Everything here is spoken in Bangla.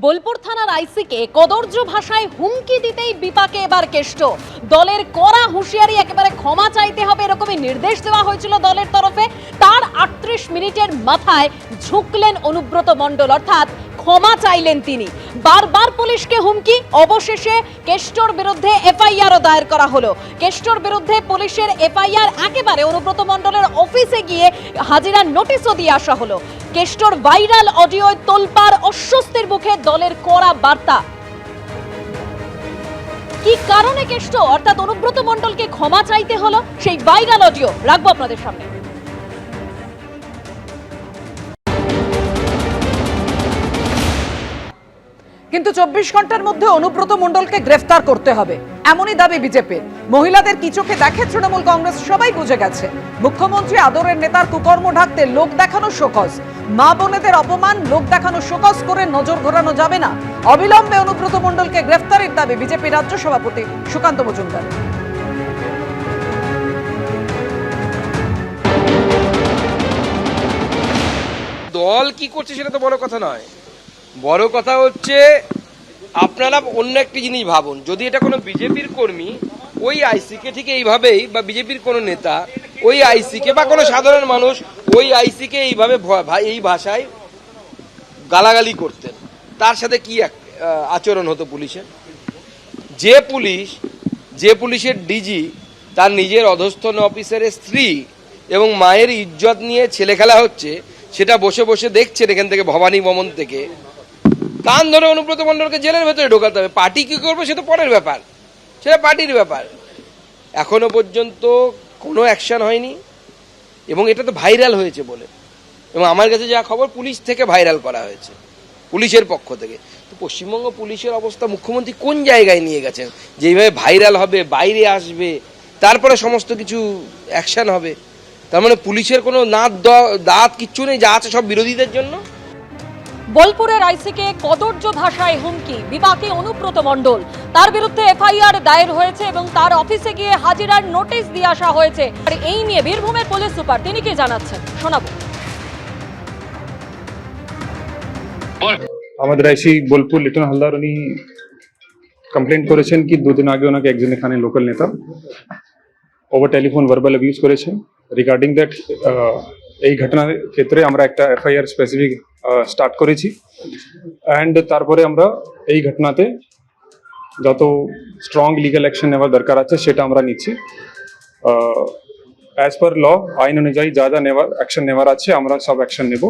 বোলপুর থানার আইসিকে কদর্য ভাষায় হুমকি দিতেই বিপাকে এবার কেষ্ট। দলের কড়া হুঁশিয়ারি, একেবারে ক্ষমা চাইতে হবে এরকমই নির্দেশ দেওয়া হয়েছিল দলের তরফে। তার 38 মিনিটের মাথায় ঝুঁকলেন অনুব্রত মণ্ডল, অর্থাৎ ক্ষমা চাইলেন তিনি। বারবার পুলিশকে হুমকি, অবশেষে কেষ্টর বিরুদ্ধে এফআইআরও দায়ের করা হলো। কেষ্টর বিরুদ্ধে পুলিশের এফআইআর, একেবারে অনুব্রত মণ্ডলের অফিসে গিয়ে হাজিরার নোটিশও দিয়ে আসা হলো। কেষ্টর ভাইরাল অডিও তোলপাড়, অস্বস্তির মুখে দলের কড়া বার্তা। কি কারণে কেষ্ট অর্থাৎ অনুব্রত মণ্ডলকে ক্ষমা চাইতে হলো, সেই ভাইরাল অডিও রাখবো আপনাদের সামনে। কিন্তু 24 ঘন্টার মধ্যে অনুব্রত মণ্ডলকে গ্রেফতার করতে হবে, এমনই দাবি বিজেপির। মহিলাদের কি চোখে দেখে তৃণমূল কংগ্রেস সবাই বুঝে গেছে। মুখ্যমন্ত্রী আদরের নেতার কুকর্ম ঢাকতে লোক দেখানো শোকজ, মা বোনেদের অপমান লোক দেখানো শোকজ করে নজর ঘোরানো যাবে না। অবিলম্বে অনুব্রত মণ্ডলকে গ্রেফতারের দাবি বিজেপি রাজ্য সভাপতি সুকান্ত মজুমদার। দল কি করছে সেটা তো বড় কথা নয়, বড় কথা হচ্ছে আপনারা অন্য একটি জিনিস ভাবুন। যদি এটা কোনো বিজেপির কর্মী ওই আইসিকে ঠিক এইভাবেই, বা বিজেপির কোনো নেতা ওই আইসিকে, বা কোনো সাধারণ মানুষ ওই আইসিকে এইভাবে এই ভাষায় গালাগালি করতেন, তার সাথে কি আচরণ হতো পুলিশের? যে পুলিশের ডিজি তার নিজের অধস্তন অফিসারের স্ত্রী এবং মায়ের ইজ্জত নিয়ে ছেলে খেলা হচ্ছে, সেটা বসে বসে দেখছেন এখান থেকে, ভবানী ভবন থেকে, কান ধরে অনুব্রত মণ্ডলকে জেলের ভেতরে ঢোকাতে হবে। পার্টি কি করবে সেটা পরের ব্যাপার, সেটা পার্টির ব্যাপার। এখনো পর্যন্ত কোনো অ্যাকশন হয়নি, এবং এটা তো ভাইরাল হয়েছে বলে, এবং আমার কাছে যা খবর পুলিশ থেকে ভাইরাল করা হয়েছে, পুলিশের পক্ষ থেকে। তো পশ্চিমবঙ্গ পুলিশের অবস্থা মুখ্যমন্ত্রী কোন জায়গায় নিয়ে গেছেন? যেইভাবে ভাইরাল হবে, বাইরে আসবে, তারপরে সমস্ত কিছু অ্যাকশন হবে। তার মানে পুলিশের কোনো দাঁত কিচ্ছু নেই, যা আছে সব বিরোধীদের জন্য। বোলপুরের আইসিকে কদর্য ভাষায় হুমকি, বিপাকে অনুব্রত মণ্ডল। তার বিরুদ্ধে এফআইআর দায়ের হয়েছে এবং তার অফিসে গিয়ে হাজিরার নোটিশ দিয়ে আসা হয়েছে। আর এই নিয়ে বীরভূমের পুলিশ সুপার তিনি কি জানাচ্ছেন শোনাবো। আমাদের আইসি বোলপুর লিটন হালদার উনি কমপ্লেন করেছেন কি 2 দিন আগে ওনাকে একজন এখানে লোকাল নেতা ওভার টেলিফোন ভার্বাল অ্যাবিউজ করেছে। রিগার্ডিং দ্যাট এই ঘটনার ক্ষেত্রে আমরা একটা এফআইআর স্পেসিফিক স্টার্ট করেছি, অ্যান্ড তারপরে আমরা এই ঘটনাতে যত স্ট্রং লিগাল অ্যাকশন নেওয়ার দরকার আছে সেটা আমরা নিচ্ছি। অ্যাজ পার ল, আইন অনুযায়ী যা যা অ্যাকশন নেওয়ার আছে আমরা সব অ্যাকশন নেব।